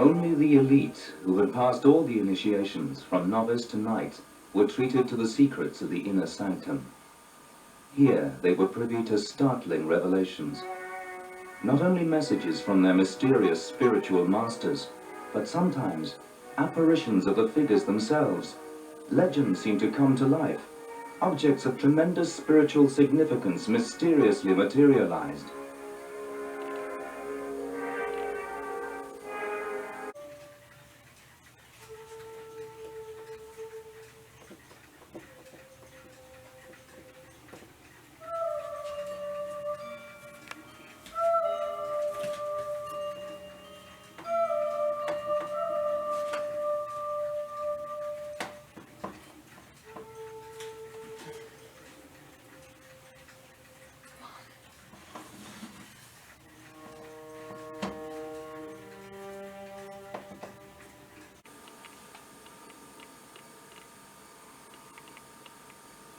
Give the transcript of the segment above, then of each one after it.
Only the elite, who had passed all the initiations from novice to knight, were treated to the secrets of the inner sanctum. Here they were privy to startling revelations. Not only messages from their mysterious spiritual masters, but sometimes apparitions of the figures themselves. Legends seemed to come to life. Objects of tremendous spiritual significance mysteriously materialized.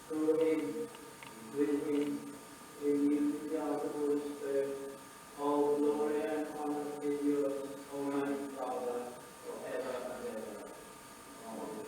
Through him, with him, in unity of the Holy Spirit, all glory and honor is yours, Almighty Father, forever and ever. Amen.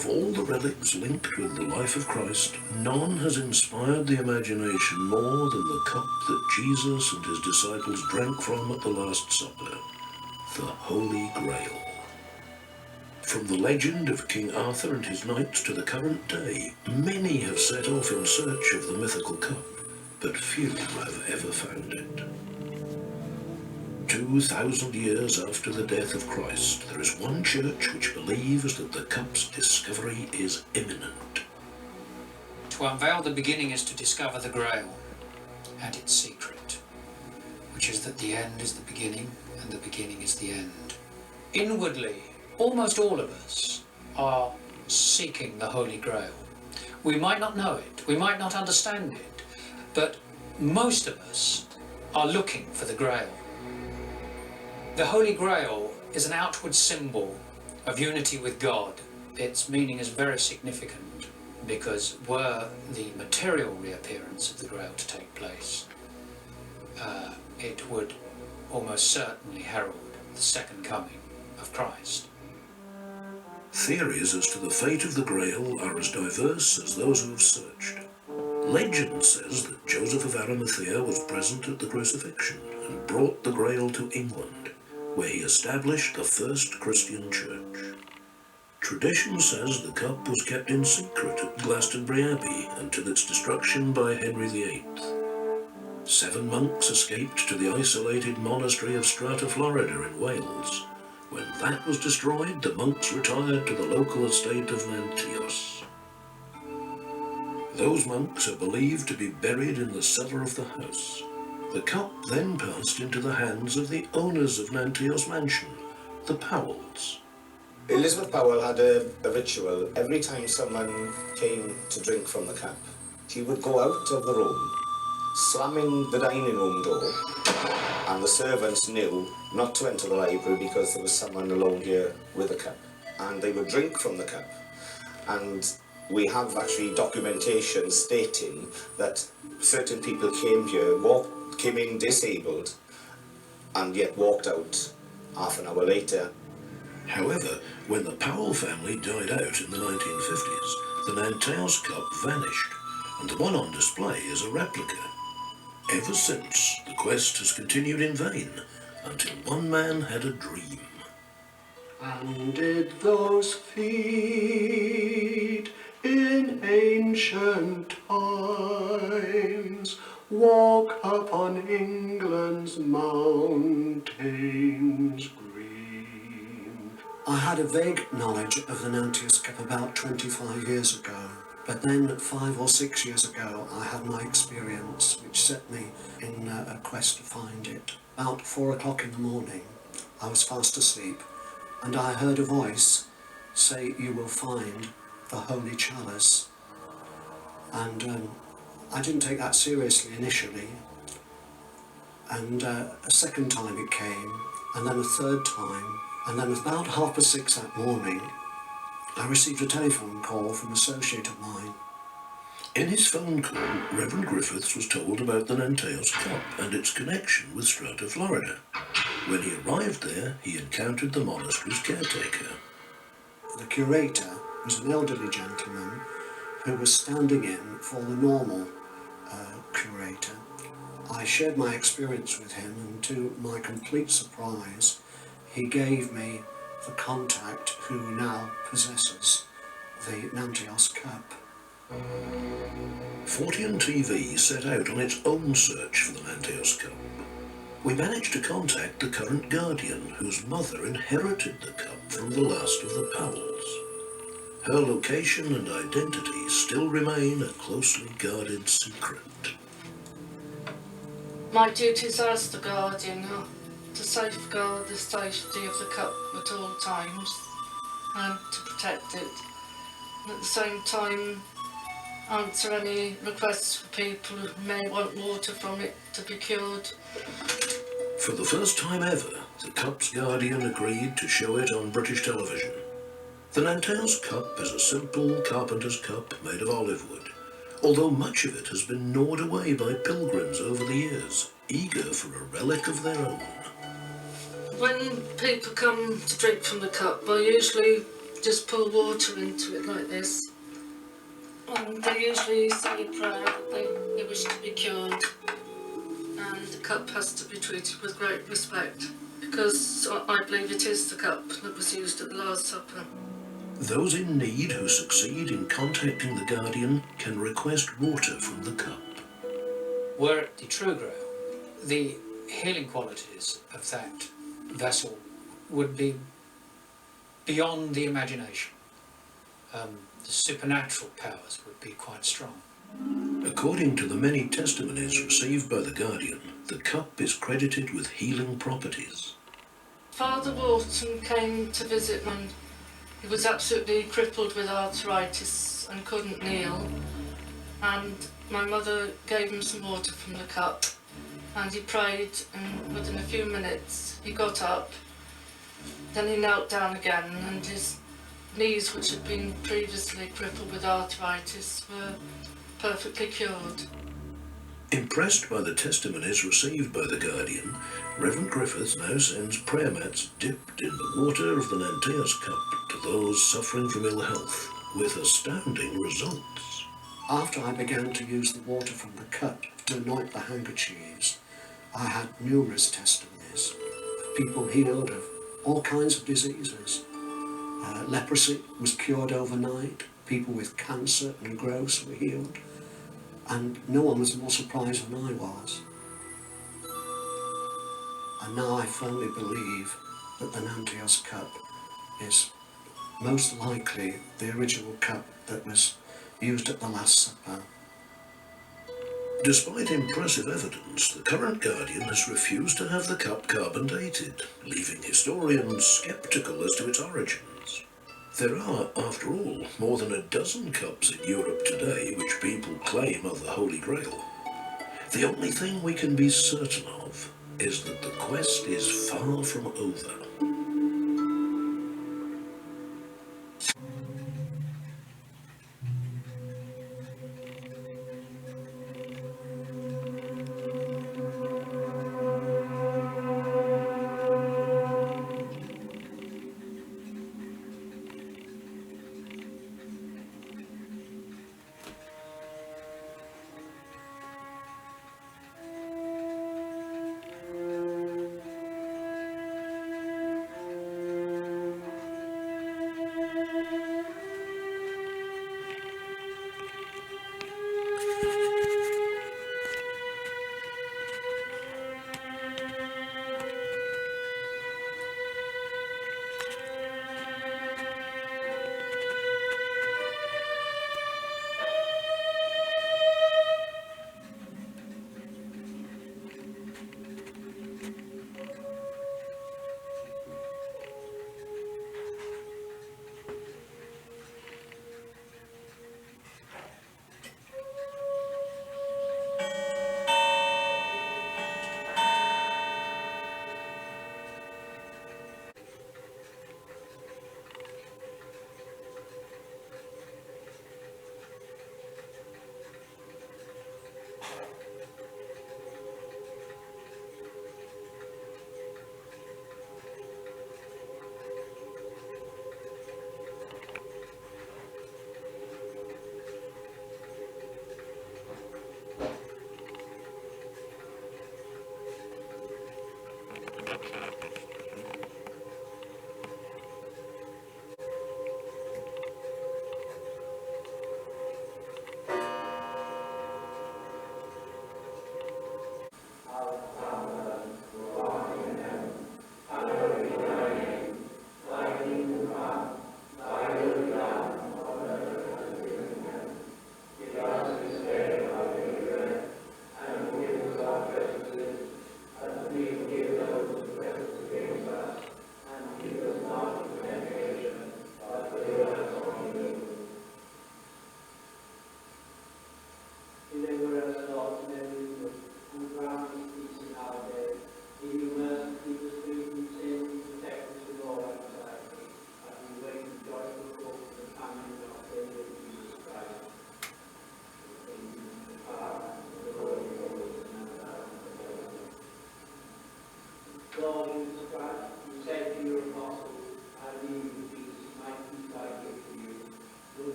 Of all the relics linked with the life of Christ, none has inspired the imagination more than the cup that Jesus and his disciples drank from at the Last Supper, the Holy Grail. From the legend of King Arthur and his knights to the current day, many have set off in search of the mythical cup, but few have ever found it. 2,000 years after the death of Christ, there is one church which believes that the cup's discovery is imminent. To unveil the beginning is to discover the Grail and its secret, which is that the end is the beginning and the beginning is the end. Inwardly, almost all of us are seeking the Holy Grail. We might not know it, we might not understand it, but most of us are looking for the Grail. The Holy Grail is an outward symbol of unity with God. Its meaning is very significant because were the material reappearance of the Grail to take place, it would almost certainly herald the second coming of Christ. Theories as to the fate of the Grail are as diverse as those who have searched. Legend says that Joseph of Arimathea was present at the crucifixion and brought the Grail to England, where he established the first Christian church. Tradition says the cup was kept in secret at Glastonbury Abbey until its destruction by Henry VIII. 7 monks escaped to the isolated monastery of Strata, Florida in Wales. When that was destroyed, the monks retired to the local estate of Nantios. Those monks are believed to be buried in the cellar of the house. The cup then passed into the hands of the owners of Nantios Mansion, the Powells. Elizabeth Powell had a ritual. Every time someone came to drink from the cup, she would go out of the room, slamming the dining room door, and the servants knew not to enter the library because there was someone alone here with a cup. And they would drink from the cup. And we have actually documentation stating that certain people came here, came in disabled, and yet walked out half an hour later. However, when the Powell family died out in the 1950s, the Nanteos cup vanished, and the one on display is a replica. Ever since, the quest has continued in vain, until one man had a dream. And did those feet in ancient times walk upon England's mountains green? I had a vague knowledge of the Nantios Cup about 25 years ago, but then 5 or 6 years ago I had my experience which set me in a quest to find it. About 4 o'clock in the morning, I was fast asleep, and I heard a voice say, "You will find the Holy Chalice." And I didn't take that seriously initially, and a second time it came, and then a third time, and then about 6:30 that morning I received a telephone call from an associate of mine. In his phone call, Reverend Griffiths was told about the Nanteos Cup and its connection with Strata, Florida. When he arrived there, he encountered the monastery's caretaker. The curator was an elderly gentleman who was standing in for the normal curator. I shared my experience with him, and to my complete surprise, he gave me the contact who now possesses the Nanteos Cup. Fortean TV set out on its own search for the Nanteos Cup. We managed to contact the current guardian, whose mother inherited the cup from the last of the Powells. Her location and identity still remain a closely guarded secret. My duties as the guardian are to safeguard the safety of the cup at all times and to protect it. And at the same time, answer any requests for people who may want water from it to be cured. For the first time ever, the cup's guardian agreed to show it on British television. The Nanteos Cup is a simple carpenter's cup made of olive wood, although much of it has been gnawed away by pilgrims over the years, eager for a relic of their own. When people come to drink from the cup, I usually just pour water into it like this. And they usually say a prayer that they wish to be cured. And the cup has to be treated with great respect, because I believe it is the cup that was used at the Last Supper. Those in need who succeed in contacting the Guardian can request water from the cup. Were it the true Grail, the healing qualities of that vessel would be beyond the imagination. The supernatural powers would be quite strong. According to the many testimonies received by the Guardian, the cup is credited with healing properties. Father Wharton came to visit when he was absolutely crippled with arthritis and couldn't kneel, and my mother gave him some water from the cup, and he prayed, and within a few minutes he got up. Then he knelt down again, and his knees, which had been previously crippled with arthritis, were perfectly cured. Impressed by the testimonies received by the Guardian, Reverend Griffiths now sends prayer mats dipped in the water of the Nanteus cup to those suffering from ill health, with astounding results. After I began to use the water from the cup to anoint the handkerchiefs, I had numerous testimonies of people healed of all kinds of diseases. Leprosy was cured overnight, people with cancer and growths were healed, and no one was more surprised than I was. And now I firmly believe that the Nanteos cup is most likely the original cup that was used at the Last Supper. Despite impressive evidence, the current Guardian has refused to have the cup carbon dated, leaving historians sceptical as to its origins. There are, after all, more than a dozen cups in Europe today which people claim are the Holy Grail. The only thing we can be certain of is that the quest is far from over.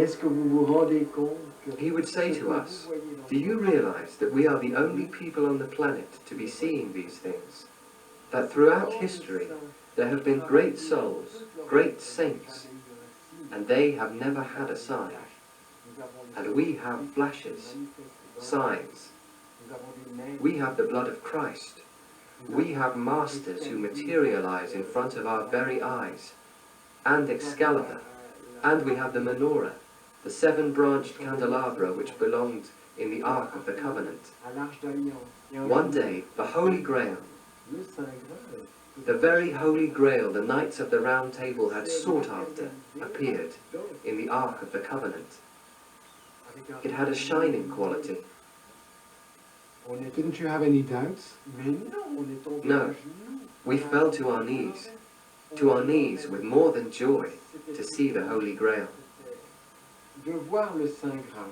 Est-ce que vous vous rendez compte que He would say to us, "Do you realize that we are the only people on the planet to be seeing these things? That throughout history there have been great souls, great saints, and they have never had a sign. And we have flashes, signs. We have the blood of Christ. We have masters who materialize in front of our very eyes, and Excalibur, and we have the menorah, the seven-branched candelabra which belonged in the Ark of the Covenant. à l'Arche d'Alliance. One day, the Holy Grail, Le Saint Graal, the very Holy Grail the Knights of the Round Table had sought after, appeared in the Ark of the Covenant. It had a shining quality. Didn't you have any doubts? No, we fell to our knees with more than joy to see the Holy Grail. De voir le Saint Graal.